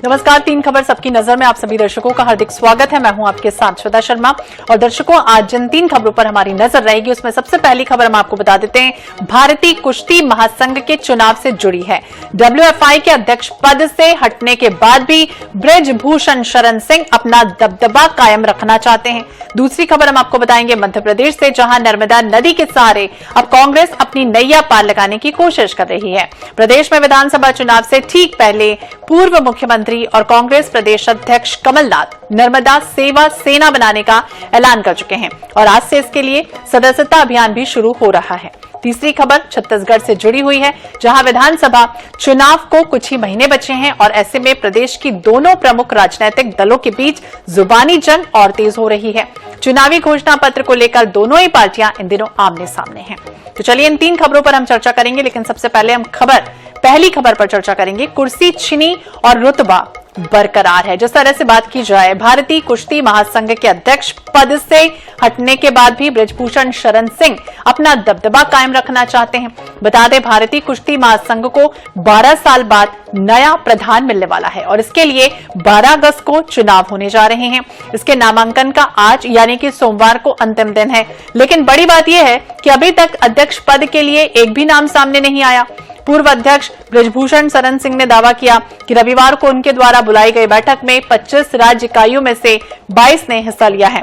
नमस्कार, तीन खबर सबकी नजर में आप सभी दर्शकों का हार्दिक स्वागत है। मैं हूं आपके साथ श्वेता शर्मा। और दर्शकों, आज जिन तीन खबरों पर हमारी नजर रहेगी उसमें सबसे पहली खबर हम आपको बता देते हैं, भारतीय कुश्ती महासंघ के चुनाव से जुड़ी है। WFI के अध्यक्ष पद से हटने के बाद भी बृजभूषण शरण सिंह अपना दबदबा कायम रखना चाहते हैं। दूसरी खबर हम आपको बताएंगे मध्य प्रदेश से, जहां नर्मदा नदी के सहारे अब कांग्रेस अपनी नैया पार लगाने की कोशिश कर रही है। प्रदेश में विधानसभा चुनाव से ठीक पहले पूर्व मुख्यमंत्री और कांग्रेस प्रदेश अध्यक्ष कमलनाथ नर्मदा सेवा सेना बनाने का ऐलान कर चुके हैं और आज से इसके लिए सदस्यता अभियान भी शुरू हो रहा है। तीसरी खबर छत्तीसगढ़ से जुड़ी हुई है, जहां विधानसभा चुनाव को कुछ ही महीने बचे हैं और ऐसे में प्रदेश की दोनों प्रमुख राजनीतिक दलों के बीच जुबानी जंग और तेज हो रही है। चुनावी घोषणा पत्र को लेकर दोनों ही पार्टियां इन दिनों आमने सामने हैं। तो चलिए इन तीन खबरों पर हम चर्चा करेंगे, लेकिन सबसे पहले हम पहली खबर पर चर्चा करेंगे। कुर्सी छिनी और रुतबा बरकरार है। जिस तरह से बात की जाए, भारतीय कुश्ती महासंघ के अध्यक्ष पद से हटने के बाद भी बृजभूषण शरण सिंह अपना दबदबा कायम रखना चाहते हैं। बता दें, भारतीय कुश्ती महासंघ को 12 साल बाद नया प्रधान मिलने वाला है और इसके लिए 12 अगस्त को चुनाव होने जा रहे हैं। इसके नामांकन का आज यानी कि सोमवार को अंतिम दिन है, लेकिन बड़ी बात यह है कि अभी तक अध्यक्ष पद के लिए एक भी नाम सामने नहीं आया। पूर्व अध्यक्ष बृजभूषण शरण सिंह ने दावा किया कि रविवार को उनके द्वारा बुलाई गई बैठक में 25 राज्य इकाइयों में से 22 ने हिस्सा लिया है।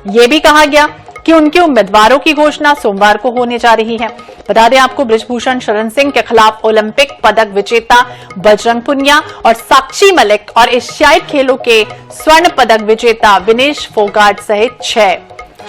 यह भी कहा गया कि उनके उम्मीदवारों की घोषणा सोमवार को होने जा रही है। बता दें आपको, बृजभूषण शरण सिंह के खिलाफ ओलंपिक पदक विजेता बजरंग पुनिया और साक्षी मलिक और एशियाई खेलों के स्वर्ण पदक विजेता विनेश फोगाट सहित 6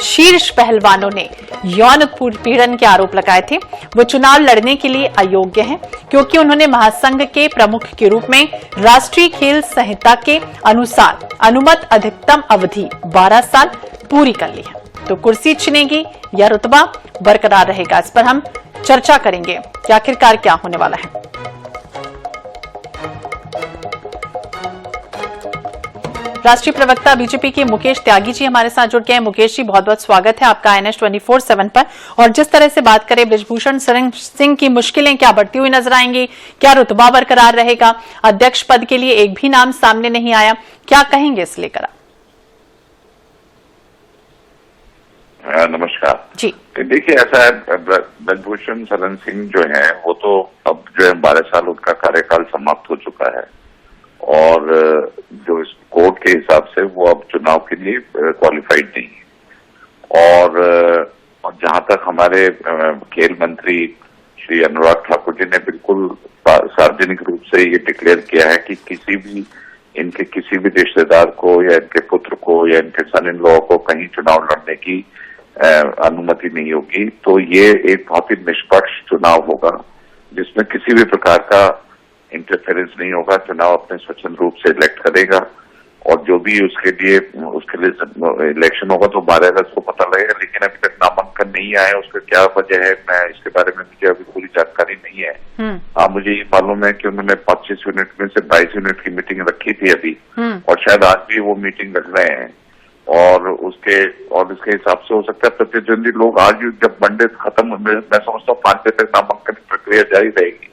शीर्ष पहलवानों ने यौन उत्पीड़न के आरोप लगाए थे। वो चुनाव लड़ने के लिए अयोग्य हैं क्योंकि उन्होंने महासंघ के प्रमुख के रूप में राष्ट्रीय खेल संहिता के अनुसार अनुमत अधिकतम अवधि 12 साल पूरी कर ली है। तो कुर्सी छिनेगी या रुतबा बरकरार रहेगा, इस पर हम चर्चा करेंगे कि आखिरकार क्या होने वाला है। राष्ट्रीय प्रवक्ता बीजेपी के मुकेश त्यागी जी हमारे साथ जुड़ गए हैं। मुकेश जी, बहुत बहुत स्वागत है आपका INS 24/7 पर। और जिस तरह से बात करें, बृजभूषण शरण सिंह की मुश्किलें क्या बढ़ती हुई नजर आएंगी? क्या रुतबा बरकरार रहेगा? अध्यक्ष पद के लिए एक भी नाम सामने नहीं आया, क्या कहेंगे इस लेकर आप? नमस्कार जी। देखिए, ऐसा है, बृजभूषण शरण सिंह जो है वो तो अब जो है 12 साल उनका कार्यकाल समाप्त हो चुका है और जो इस कोर्ट के हिसाब से वो अब चुनाव के लिए क्वालिफाइड नहीं है। और जहां तक हमारे खेल मंत्री श्री अनुराग ठाकुर जी ने बिल्कुल सार्वजनिक रूप से ये डिक्लेयर किया है कि इनके किसी भी रिश्तेदार को या इनके पुत्र को या इनके सन इन लॉ को कहीं चुनाव लड़ने की अनुमति नहीं होगी। तो ये एक बहुत ही निष्पक्ष चुनाव होगा जिसमें किसी भी प्रकार का इंटरफेरेंस नहीं होगा। चुनाव अपने स्वच्छंद रूप से इलेक्ट करेगा और जो भी उसके लिए इलेक्शन होगा तो 12 अगस्त को पता लगेगा। लेकिन अभी तक नामांकन नहीं आया, उसका क्या वजह है, मैं इसके बारे में मुझे अभी पूरी जानकारी नहीं है। हाँ, मुझे ये मालूम है कि उन्होंने 25 यूनिट में से 22 यूनिट की मीटिंग रखी थी अभी और शायद आज भी वो मीटिंग रख रहे हैं और इसके हिसाब से हो सकता है प्रतिद्वंदी लोग आज जब मंडे खत्म, मैं समझता हूँ 5 बजे तक नामांकन की प्रक्रिया जारी रहेगी,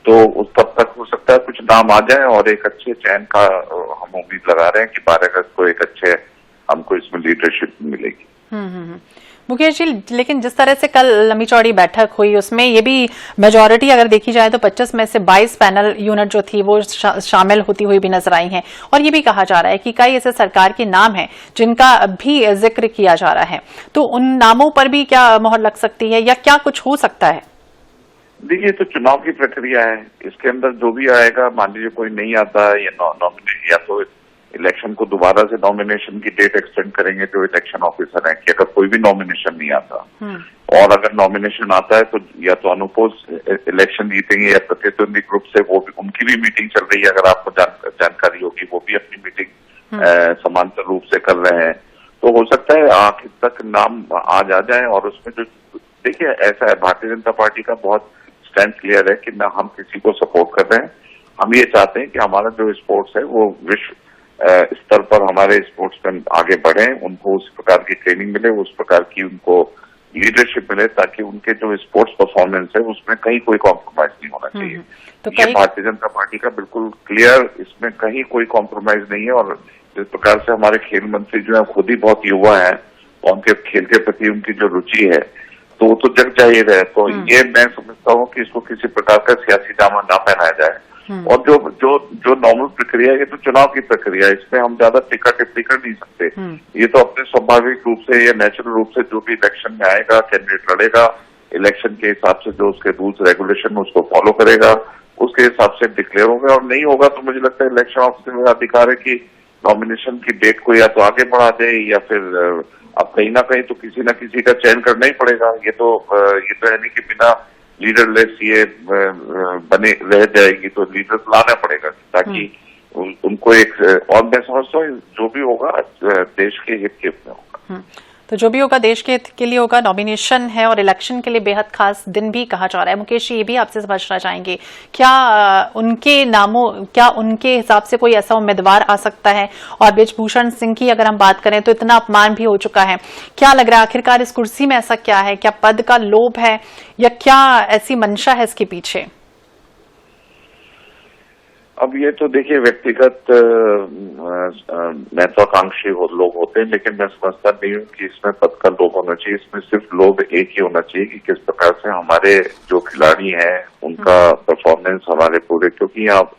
तो उस तब तक हो सकता है कुछ नाम आ जाए और एक अच्छे चयन का हम उम्मीद लगा रहे हैं कि 12 अगस्त को एक अच्छे हमको इसमें लीडरशिप मिलेगी। मुकेश जी, लेकिन जिस तरह से कल लंबी चौड़ी बैठक हुई उसमें ये भी मेजॉरिटी अगर देखी जाए तो 25 में से 22 पैनल यूनिट जो थी वो शामिल होती हुई भी नजर आई हैं। और ये भी कहा जा रहा है कि कई ऐसे सरकार के नाम हैं जिनका भी जिक्र किया जा रहा है, तो उन नामों पर भी क्या मोहर लग सकती है या क्या कुछ हो सकता है? देखिए, तो चुनाव की प्रक्रिया है, इसके अंदर जो भी आएगा, मान लीजिए कोई नहीं आता है या नॉमिनेशन, या तो इलेक्शन को दोबारा से नॉमिनेशन की डेट एक्सटेंड करेंगे जो इलेक्शन ऑफिसर है कि अगर कोई भी नॉमिनेशन नहीं आता और अगर नॉमिनेशन आता है तो या तो अनुपोज इलेक्शन जीतेंगे या प्रतिद्वंदी ग्रुप से वो भी, उनकी भी मीटिंग चल रही है, अगर आपको जानकारी होगी, वो भी अपनी मीटिंग समांतर रूप से कर रहे हैं। तो हो सकता है आखिर तक नाम आज आ जाए और उसमें जो, देखिए ऐसा है, भारतीय जनता पार्टी का बहुत स्टैंड क्लियर है कि न हम किसी को सपोर्ट कर रहे हैं, हम ये चाहते हैं कि हमारा जो स्पोर्ट्स है वो विश्व स्तर पर हमारे स्पोर्ट्समैन आगे बढ़े, उनको उस प्रकार की ट्रेनिंग मिले, उस प्रकार की उनको लीडरशिप मिले, ताकि उनके जो स्पोर्ट्स परफॉर्मेंस है उसमें कहीं कोई कॉम्प्रोमाइज नहीं होना चाहिए। तो ये भारतीय जनता पार्टी का बिल्कुल क्लियर, इसमें कहीं कोई कॉम्प्रोमाइज नहीं है। और जिस प्रकार से हमारे खेल मंत्री जो है खुद ही बहुत युवा है और उनके खेल के प्रति उनकी जो रुचि है तो वो तो जग जाहिर है। तो ये मैं समझता हूँ कि इसको किसी प्रकार का सियासी दामन ना पहनाया जाए। और जो नॉर्मल प्रक्रिया है, ये तो चुनाव की प्रक्रिया है, इसमें हम ज्यादा टीका टिप्पणी कर नहीं सकते। ये तो अपने स्वाभाविक रूप से या नेचुरल रूप से जो भी इलेक्शन में आएगा, कैंडिडेट लड़ेगा, इलेक्शन के हिसाब से जो उसके रूल्स रेगुलेशन उसको फॉलो करेगा, उसके हिसाब से डिक्लेयर होगा। और नहीं होगा तो मुझे लगता है इलेक्शन ऑफिसर का अधिकार है कि नॉमिनेशन की डेट को या तो आगे बढ़ा दे या फिर अब कहीं ना कहीं तो किसी ना किसी का चयन करना ही पड़ेगा। ये तो है नहीं कि बिना लीडरलेस ये बने रह जाएगी, तो लीडर लाना पड़ेगा ताकि उनको एक, और मैं समझता हूँ जो भी होगा देश के हित के में होगा। तो जो भी होगा देश के हित के लिए होगा। नॉमिनेशन है और इलेक्शन के लिए बेहद खास दिन भी कहा जा रहा है। मुकेश जी, ये भी आपसे समझना चाहेंगे, क्या उनके हिसाब से कोई ऐसा उम्मीदवार आ सकता है? और बृजभूषण सिंह की अगर हम बात करें तो इतना अपमान भी हो चुका है, क्या लग रहा है आखिरकार इस कुर्सी में ऐसा क्या है? क्या पद का लोभ है या क्या ऐसी मंशा है इसके पीछे? अब ये तो देखिए व्यक्तिगत महत्वाकांक्षी लोग होते हैं, लेकिन मैं समझता नहीं हूँ कि इसमें पद का लोभ होना चाहिए। इसमें सिर्फ लोभ एक ही होना चाहिए कि किस प्रकार से हमारे जो खिलाड़ी हैं उनका परफॉर्मेंस हमारे पूरे, क्योंकि आप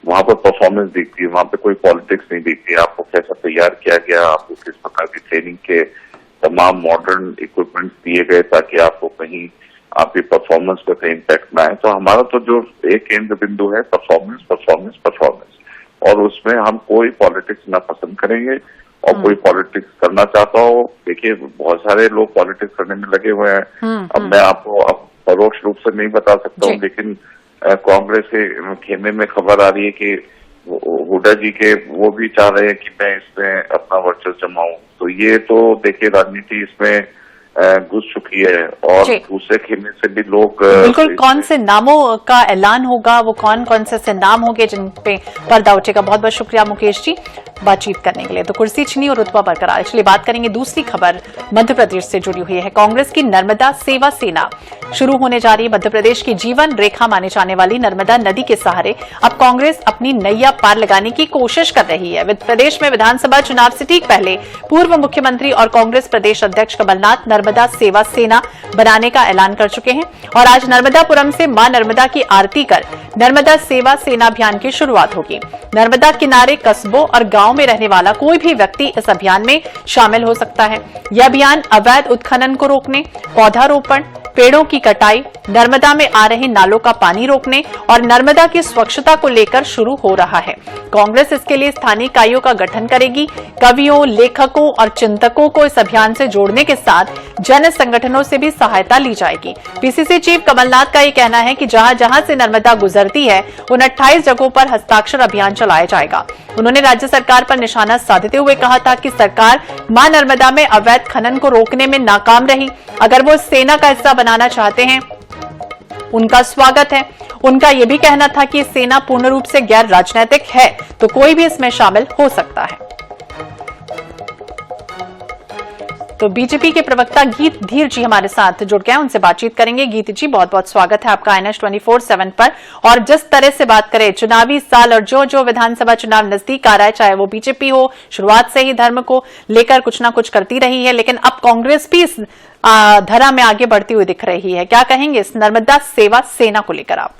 वहां पर परफॉर्मेंस दिखती है, वहां पे कोई पॉलिटिक्स नहीं दिखती। आपको कैसा तैयार किया गया, आपको किस प्रकार की ट्रेनिंग के तमाम मॉडर्न इक्विपमेंट दिए गए ताकि आपको कहीं आपकी परफॉर्मेंस पर कहीं इम्पैक्ट ना आए। तो हमारा तो जो एक केंद्र बिंदु है परफॉर्मेंस परफॉर्मेंस परफॉर्मेंस, और उसमें हम कोई पॉलिटिक्स ना पसंद करेंगे। और कोई पॉलिटिक्स करना चाहता हो, देखिए बहुत सारे लोग पॉलिटिक्स करने में लगे हुए हैं। अब मैं आपको अब परोक्ष रूप से नहीं बता सकता हूँ, लेकिन कांग्रेस के खेमे में खबर आ रही है कि हुड्डा जी के वो भी चाह रहे हैं कि मैं इसमें अपना वर्चस्व जमाऊं। तो ये तो देखिए राजनीति इसमें घुस चुकी है और दूसरे खेमे से भी लोग बिल्कुल। कौन से नामों का ऐलान होगा, वो कौन कौन से नाम होंगे जिन पे पर्दा उठेगा? बहुत बहुत शुक्रिया मुकेश जी बातचीत करने के लिए। तो कुर्सी छीनी और रुतबा बरकरार। इसलिए बात करेंगे दूसरी खबर मध्य प्रदेश से जुड़ी हुई है। कांग्रेस की नर्मदा सेवा सेना शुरू होने जा रही है। मध्य प्रदेश की जीवन रेखा माने जाने वाली नर्मदा नदी के सहारे अब कांग्रेस अपनी नैया पार लगाने की कोशिश कर रही है। प्रदेश में विधानसभा चुनाव से ठीक पहले पूर्व मुख्यमंत्री और कांग्रेस प्रदेश अध्यक्ष कमलनाथ नर्मदा सेवा सेना बनाने का ऐलान कर चुके हैं और आज नर्मदापुरम से मां नर्मदा की आरती कर नर्मदा सेवा सेना अभियान की शुरुआत होगी। नर्मदा किनारे कस्बों और गांव में रहने वाला कोई भी व्यक्ति इस अभियान में शामिल हो सकता है। यह अभियान अवैध उत्खनन को रोकने, पौधारोपण, पेड़ों की कटाई, नर्मदा में आ रहे नालों का पानी रोकने और नर्मदा की स्वच्छता को लेकर शुरू हो रहा है। कांग्रेस इसके लिए स्थानीय इकाइयों का गठन करेगी। कवियों, लेखकों और चिंतकों को इस अभियान से जोड़ने के साथ जन संगठनों से भी सहायता ली जाएगी। पीसीसी चीफ कमलनाथ का ये कहना है कि जहां जहां से नर्मदा गुजरती है उन 28 जगहों पर हस्ताक्षर अभियान चलाया जाएगा। उन्होंने राज्य सरकार पर निशाना साधते हुए कहा था कि सरकार मां नर्मदा में अवैध खनन को रोकने में नाकाम रही। अगर वो सेना का हिस्सा बनाना चाहते हैं उनका स्वागत है। उनका यह भी कहना था कि सेना पूर्ण रूप से गैर राजनीतिक है तो कोई भी इसमें शामिल हो सकता है। तो बीजेपी के प्रवक्ता गीत धीर जी हमारे साथ जुड़ गए, उनसे बातचीत करेंगे। गीत जी बहुत बहुत स्वागत है आपका INS 24/7 पर। और जिस तरह से बात करें चुनावी साल और जो विधानसभा चुनाव नजदीक आ रहा है, चाहे वो बीजेपी हो, शुरुआत से ही धर्म को लेकर कुछ ना कुछ करती रही है, लेकिन अब कांग्रेस भी इस धरा में आगे बढ़ती हुई दिख रही है। क्या कहेंगे इस नर्मदा सेवा सेना को लेकर आप?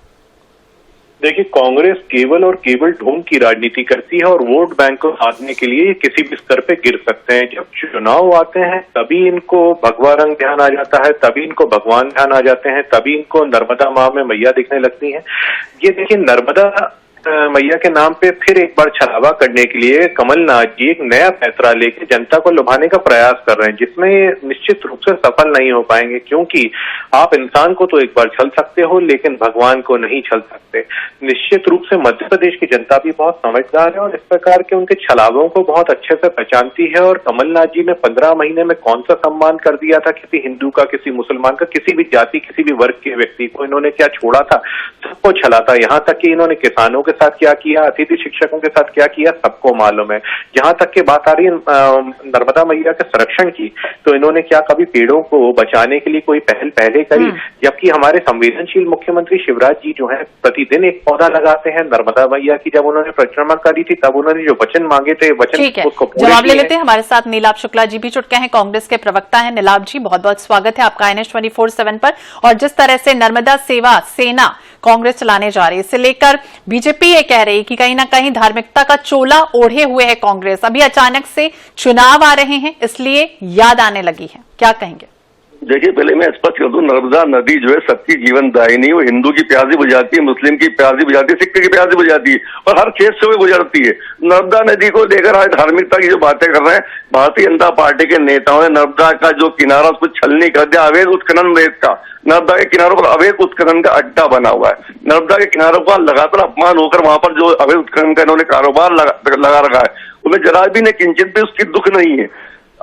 देखिए, कांग्रेस केवल और केवल ढोंग की राजनीति करती है और वोट बैंक को साधने के लिए किसी भी स्तर पे गिर सकते हैं। जब चुनाव आते हैं तभी इनको भगवा रंग ध्यान आ जाता है, तभी इनको भगवान ध्यान आ जाते हैं, तभी इनको नर्मदा माँ में मैया दिखने लगती है। ये देखिए, नर्मदा मैया के नाम पे फिर एक बार छलावा करने के लिए कमलनाथ जी एक नया पैंतरा लेके जनता को लुभाने का प्रयास कर रहे हैं, जिसमें निश्चित रूप से सफल नहीं हो पाएंगे, क्योंकि आप इंसान को तो एक बार छल सकते हो लेकिन भगवान को नहीं छल सकते। निश्चित रूप से मध्य प्रदेश की जनता भी बहुत समझदार है और इस प्रकार के उनके छलावों को बहुत अच्छे से पहचानती है। और कमलनाथ जी ने 15 महीने में कौन सा सम्मान कर दिया था किसी हिंदू का, किसी मुसलमान का, किसी भी जाति, किसी भी वर्ग के व्यक्ति को? इन्होंने क्या छोड़ा था? सबको छला था। यहाँ तक कि इन्होंने किसानों के साथ क्या किया, अतिथि शिक्षकों के साथ क्या किया, सबको मालूम है। जहां तक की बात आ रही है नर्मदा मैया के संरक्षण की, तो इन्होंने क्या कभी पेड़ों को बचाने के लिए कोई पहल पहले करी? जबकि हमारे संवेदनशील मुख्यमंत्री शिवराज जी जो है प्रतिदिन एक पौधा लगाते हैं। नर्मदा मैया की जब उन्होंने परिक्रमा करी थी तब उन्होंने जो वचन मांगे थे, वचन उसको पूरे जवाब ले लेते हैं। हमारे साथ नीलाभ शुक्ला जी भी जुड़ गए हैं, कांग्रेस के प्रवक्ता हैं। नीलाभ जी, बहुत बहुत स्वागत है आपका NH 24/7 पर। और जिस तरह से नर्मदा सेवा सेना कांग्रेस चलाने जा रही है, इसे लेकर बीजेपी ये कह रही है कि कहीं ना कहीं धार्मिकता का चोला ओढ़े हुए है कांग्रेस। अभी अचानक से चुनाव आ रहे हैं इसलिए याद आने लगी है, क्या कहेंगे? देखिए, पहले मैं स्पष्ट कर दूं, नर्मदा नदी जो है सबकी जीवन दायिनी, वो हिंदू की प्यासी बुझाती है, मुस्लिम की प्यासी बुझाती है, सिख की प्यासी बुझाती है और हर खेत से वो गुजरती है। नर्मदा नदी को लेकर आज धार्मिकता की जो बातें कर रहे हैं, भारतीय जनता पार्टी के नेताओं ने नर्मदा का जो किनारा उसको छलनी कर दिया, अवैध उत्खनन रेत का। नर्मदा के किनारों पर अवैध उत्खनन का अड्डा बना हुआ है। नर्मदा के किनारों का लगातार अपमान होकर वहां पर जो अवैध उत्खनन का इन्होंने कारोबार लगा रखा है, उनमें जरा भी ने किंचित भी उसकी दुख नहीं है।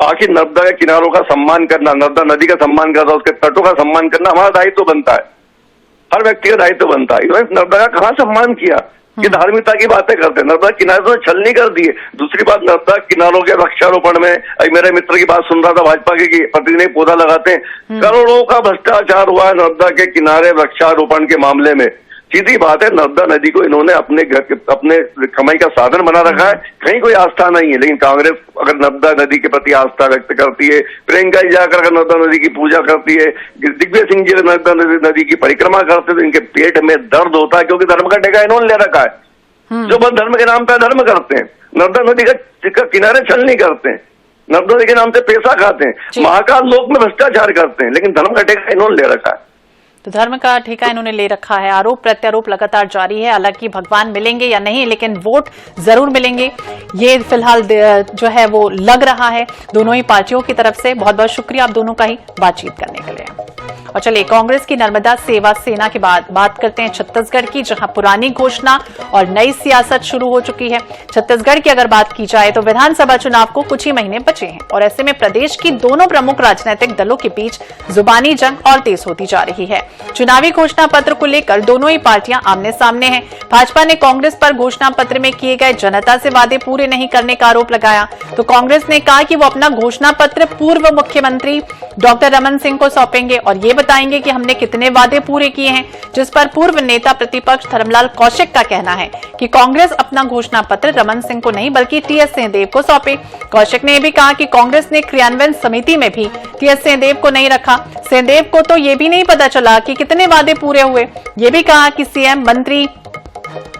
आखिर नर्मदा के किनारों का सम्मान करना, नर्मदा नदी का सम्मान करना, उसके तटों का सम्मान करना हमारा दायित्व बनता है, हर व्यक्ति का दायित्व बनता है। इन्होंने नर्मदा का कहाँ सम्मान किया? ये धार्मिकता की बातें करते हैं। नर्मदा किनारे तो छलनी कर दी है। दूसरी बात, नर्मदा किनारों के वृक्षारोपण में, मेरे मित्र की बात सुन रहा था, भाजपा की प्रतिदिन पौधा लगाते हैं। करोड़ों का भ्रष्टाचार हुआ है नर्मदा के किनारे वृक्षारोपण के मामले में। सीधी बात है, नर्मदा नदी को इन्होंने अपने घर के अपने कमाई का साधन बना रखा है, कहीं कोई आस्था नहीं है। लेकिन कांग्रेस अगर नर्मदा नदी के प्रति आस्था व्यक्त करती है, प्रियंका जी जाकर अगर नर्मदा नदी की पूजा करती है, दिग्विजय सिंह जी नर्मदा नदी की परिक्रमा करते हैं, तो इनके पेट में दर्द होता है, क्योंकि धर्म का ठेका इन्होंने ले रखा है। जो बस धर्म के नाम पर धर्म करते हैं, नर्मदा नदी का किनारे छल नहीं करते हैं, नर्मदा नदी के नाम से पैसा खाते हैं, महाकाल लोक में भ्रष्टाचार करते हैं, लेकिन धर्म का ठेका इन्होंने ले रखा है। तो धर्म का ठेका इन्होंने ले रखा है। आरोप प्रत्यारोप लगातार जारी है। हालांकि भगवान मिलेंगे या नहीं, लेकिन वोट जरूर मिलेंगे, ये फिलहाल जो है वो लग रहा है दोनों ही पार्टियों की तरफ से। बहुत बहुत शुक्रिया आप दोनों का ही बातचीत करने के लिए। और चलिए, कांग्रेस की नर्मदा सेवा सेना के बाद बात करते हैं छत्तीसगढ़ की, जहां पुरानी घोषणा और नई सियासत शुरू हो चुकी है। छत्तीसगढ़ की अगर बात की जाए तो विधानसभा चुनाव को कुछ ही महीने बचे हैं और ऐसे में प्रदेश की दोनों प्रमुख राजनीतिक दलों के बीच जुबानी जंग और तेज होती जा रही है। चुनावी घोषणा पत्र को लेकर दोनों ही पार्टियां आमने सामने हैं। भाजपा ने कांग्रेस पर घोषणा पत्र में किए गए जनता से वादे पूरे नहीं करने का आरोप लगाया, तो कांग्रेस ने कहा कि वो अपना घोषणा पत्र पूर्व मुख्यमंत्री डॉक्टर रमन सिंह को सौंपेंगे और ये बताएंगे कि हमने कितने वादे पूरे किए हैं। जिस पर पूर्व नेता प्रतिपक्ष धर्मलाल कौशिक का कहना है कि कांग्रेस अपना घोषणा पत्र रमन सिंह को नहीं बल्कि TS सिंहदेव को सौंपे। कौशिक ने यह भी कहा कि कांग्रेस ने क्रियान्वयन समिति में भी TS सिंहदेव को नहीं रखा। सिंहदेव को तो ये भी नहीं पता चला कि कितने वादे पूरे हुए। ये भी कहा कि CM, मंत्री,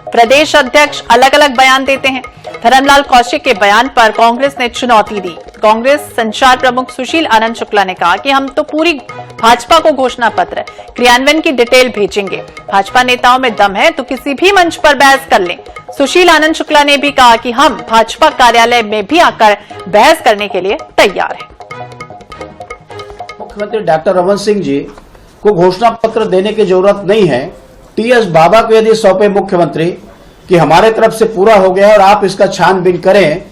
प्रदेश अध्यक्ष अलग अलग बयान देते हैं। धर्मलाल कौशिक के बयान पर कांग्रेस ने चुनौती दी। कांग्रेस संचार प्रमुख सुशील आनंद शुक्ला ने कहा कि हम तो पूरी भाजपा को घोषणा पत्र क्रियान्वयन की डिटेल भेजेंगे। भाजपा नेताओं में दम है तो किसी भी मंच पर बहस कर लें। सुशील आनंद शुक्ला ने भी कहा कि हम भाजपा कार्यालय में भी आकर बहस करने के लिए तैयार हैं। मुख्यमंत्री डॉक्टर रमन सिंह जी को घोषणा पत्र देने की जरूरत नहीं है। TS बाबा को यदि सौंपे मुख्यमंत्री कि हमारे तरफ से पूरा हो गया और आप इसका छानबीन करें,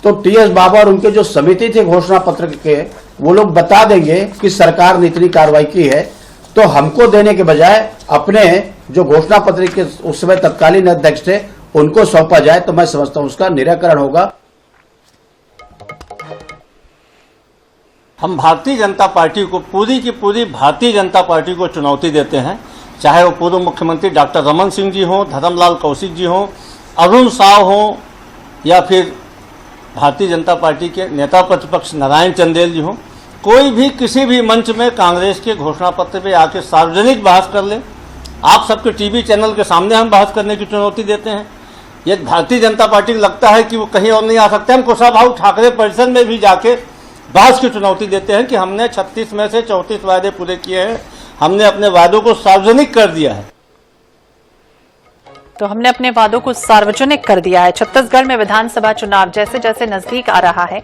तो TS बाबा और उनके जो समिति थे घोषणा पत्र के, वो लोग बता देंगे कि सरकार ने इतनी कार्रवाई की है। तो हमको देने के बजाय अपने जो घोषणा पत्र के उस समय तत्कालीन अध्यक्ष थे उनको सौंपा जाए, तो मैं समझता हूं उसका निराकरण होगा। हम भारतीय जनता पार्टी को, पूरी की पूरी भारतीय जनता पार्टी को चुनौती देते हैं, चाहे वो पूर्व मुख्यमंत्री डॉक्टर रमन सिंह जी हों, धर्मलाल कौशिक जी हों, अरुण साव हों, या फिर भारतीय जनता पार्टी के नेता प्रतिपक्ष नारायण चंदेल जी हों। कोई भी किसी भी मंच में कांग्रेस के घोषणा पत्र पे आके सार्वजनिक बहस कर ले। आप सबके टीवी चैनल के सामने हम बहस करने की चुनौती देते हैं। यदि भारतीय जनता पार्टी को लगता है कि वो कहीं और नहीं आ सकते, हम कुशाभाऊ ठाकरे परिसर में भी जाके बहस की चुनौती देते हैं कि हमने 36 में से 34 वादे पूरे किए हैं, हमने अपने वादों को सार्वजनिक कर दिया है। तो हमने अपने वादों को सार्वजनिक कर दिया है। छत्तीसगढ़ में विधानसभा चुनाव जैसे जैसे नजदीक आ रहा है,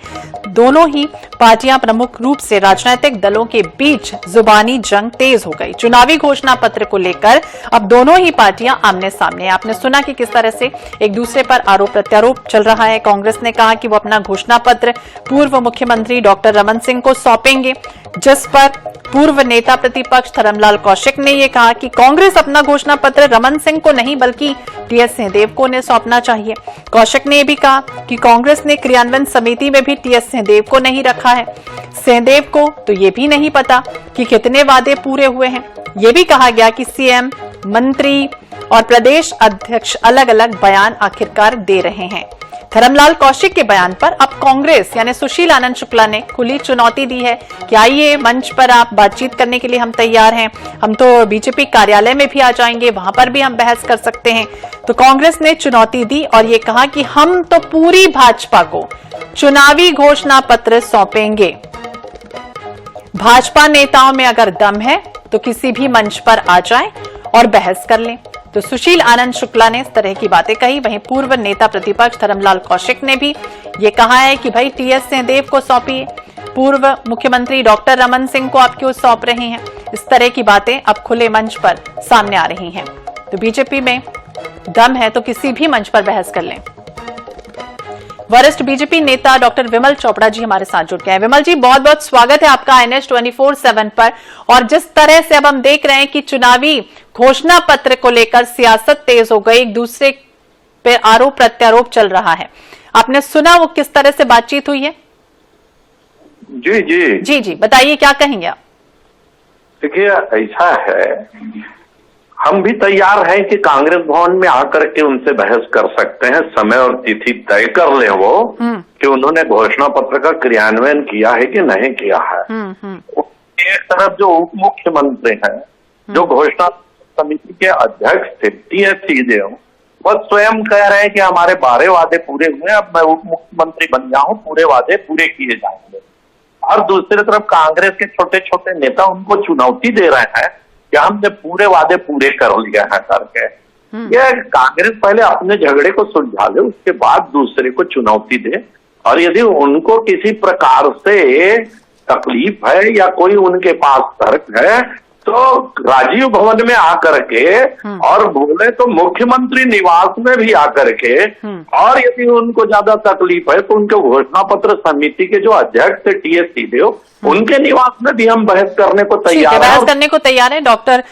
दोनों ही पार्टियां प्रमुख रूप से राजनीतिक दलों के बीच जुबानी जंग तेज हो गई। चुनावी घोषणा पत्र को लेकर अब दोनों ही पार्टियां आमने सामने हैं। आपने सुना कि किस तरह से एक दूसरे पर आरोप प्रत्यारोप चल रहा है। कांग्रेस ने कहा कि वो अपना घोषणा पत्र पूर्व मुख्यमंत्री डॉक्टर रमन सिंह को सौंपेंगे, जिस पर पूर्व नेता प्रतिपक्ष धर्मलाल कौशिक ने यह कहा कि कांग्रेस अपना घोषणा पत्र रमन सिंह को नहीं बल्कि टीएस सिंहदेव को ने सौंपना चाहिए। कौशिक ने यह भी कहा कि कांग्रेस ने क्रियान्वयन समिति में भी टीएस सिंहदेव को नहीं रखा है। सिंहदेव को तो ये भी नहीं पता कि कितने वादे पूरे हुए हैं। यह भी कहा गया कि सीएम, मंत्री और प्रदेश अध्यक्ष अलग अलग बयान आखिरकार दे रहे हैं। धर्मलाल कौशिक के बयान पर अब कांग्रेस यानी सुशील आनंद शुक्ला ने खुली चुनौती दी है कि आइए मंच पर आप बातचीत करने के लिए हम तैयार हैं, हम तो बीजेपी कार्यालय में भी आ जाएंगे, वहां पर भी हम बहस कर सकते हैं। तो कांग्रेस ने चुनौती दी और ये कहा कि हम तो पूरी भाजपा को चुनावी घोषणा पत्र सौंपेंगे। भाजपा नेताओं में अगर दम है तो किसी भी मंच पर आ जाए और बहस कर लें। तो सुशील आनंद शुक्ला ने इस तरह की बातें कही। वहीं पूर्व नेता प्रतिपक्ष धर्मलाल कौशिक ने भी ये कहा है कि भाई टीएस सिंहदेव को सौंपिए, पूर्व मुख्यमंत्री डॉक्टर रमन सिंह को आप क्यों सौंप रहे हैं। इस तरह की बातें अब खुले मंच पर सामने आ रही हैं। तो बीजेपी में दम है तो किसी भी मंच पर बहस कर लें। वरिष्ठ बीजेपी नेता डॉक्टर विमल चोपड़ा जी हमारे साथ जुड़ गए हैं। विमल जी, बहुत बहुत स्वागत है आपका INS 24/7 पर। और जिस तरह से अब हम देख रहे हैं कि चुनावी घोषणा पत्र को लेकर सियासत तेज हो गई, एक दूसरे पे आरोप प्रत्यारोप चल रहा है, आपने सुना वो किस तरह से बातचीत हुई है? जी जी जी जी बताइए, क्या कहेंगे आप? देखिए, ऐसा है, हम भी तैयार हैं कि कांग्रेस भवन में आकर के उनसे बहस कर सकते हैं। समय और तिथि तय कर ले वो कि उन्होंने घोषणा पत्र का क्रियान्वयन किया है कि नहीं किया है। एक तरफ जो उप मुख्यमंत्री हैं, जो घोषणा समिति के अध्यक्ष थे टीएस सिंहदेव, वह स्वयं कह रहे हैं कि हमारे 12 वादे पूरे हुए, अब मैं उप मुख्यमंत्री बन जाऊं, पूरे वादे पूरे किए जाएंगे। और दूसरी तरफ कांग्रेस के छोटे छोटे नेता उनको चुनौती दे रहे हैं कि हमने पूरे वादे पूरे कर लिए हैं करके। यह कांग्रेस पहले अपने झगड़े को सुलझा ले, उसके बाद दूसरे को चुनौती दे। और यदि उनको किसी प्रकार से तकलीफ है या कोई उनके पास तर्क है तो राजीव भवन में आकर के और बोले तो मुख्यमंत्री निवास में भी आकर के, और यदि उनको ज्यादा तकलीफ है तो उनके घोषणा पत्र समिति के जो अध्यक्ष थे टीएस सिंहदेव, उनके निवास में भी हम बहस करने को तैयार हैं। बहस करने को तैयार है। डॉक्टर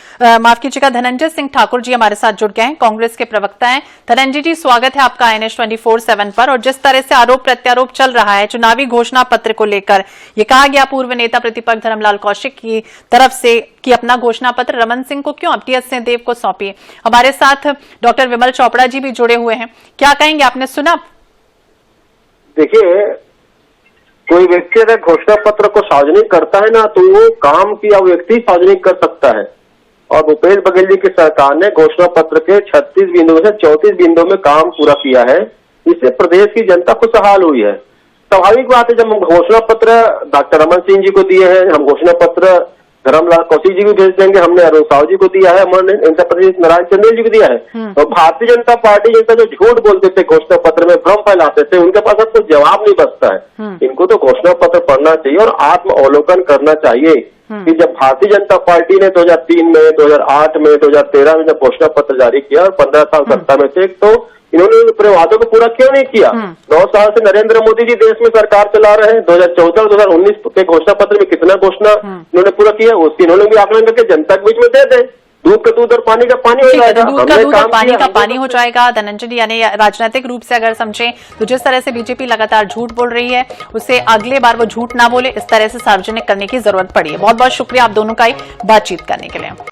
माफ कीजिएगा, धनंजय सिंह ठाकुर जी हमारे साथ जुड़ गए हैं, कांग्रेस के प्रवक्ता हैं। धनंजय जी, स्वागत है आपका INS 24/7 पर। और जिस तरह से आरोप प्रत्यारोप चल रहा है चुनावी घोषणा पत्र को लेकर, ये कहा गया पूर्व नेता प्रतिपक्ष धर्मलाल कौशिक की तरफ से कि अपना घोषणा पत्र रमन सिंह को क्यों, अब टीएस सिंहदेव को सौंपिए। हमारे साथ डॉक्टर विमल चोपड़ा जी भी जुड़े हुए हैं, क्या कहेंगे, आपने सुना? देखिए, कोई व्यक्ति अगर घोषणा पत्र को सार्वजनिक करता है ना, तो वो काम किया व्यक्ति सार्वजनिक कर सकता है। और भूपेश बघेल जी की सरकार ने घोषणा पत्र के 36 बिंदुओं से 34 बिंदुओं में काम पूरा किया है। इससे प्रदेश की जनता खुशहाल हुई है। स्वाभाविक बात है, जब हम घोषणा पत्र डॉक्टर रमन सिंह जी को दिए हैं, हम घोषणा पत्र धर्मलाल कौशिक जी को भेज देंगे, हमने अरुण साहू जी को दिया है, हमने इंद्रप्रदेश नारायण चंदेल जी को दिया है। तो भारतीय जनता पार्टी जैसा जो झूठ बोलते थे, घोषणा पत्र में भ्रम फैलाते थे, उनके पास अब कुछ जवाब नहीं बचता है। इनको तो घोषणा पत्र पढ़ना चाहिए और आत्म अवलोकन करना चाहिए कि जब भारतीय जनता पार्टी ने 2003 में, 2008 में, 2013 में जब घोषणा पत्र जारी किया और 15 साल सत्ता में थे, तो इन्होंने अपने वादों को पूरा क्यों नहीं किया? 9 साल से नरेंद्र मोदी जी देश में सरकार चला रहे हैं। 2014 और 2019 के घोषणा पत्र में कितना घोषणा इन्होंने पूरा किया, उसकी इन्होंने भी आकलन करके जनता के बीच में दे दे। दूध का दूध और पानी का पानी हो जाएगा, दूध का दूध और पानी का पानी हो जाएगा। धनंजय, यानी राजनीतिक रूप से अगर समझें तो जिस तरह से बीजेपी लगातार झूठ बोल रही है, उसे अगले बार वो झूठ ना बोले, इस तरह से सार्वजनिक करने की जरूरत पड़ी है। बहुत बहुत शुक्रिया आप दोनों का बातचीत करने के लिए।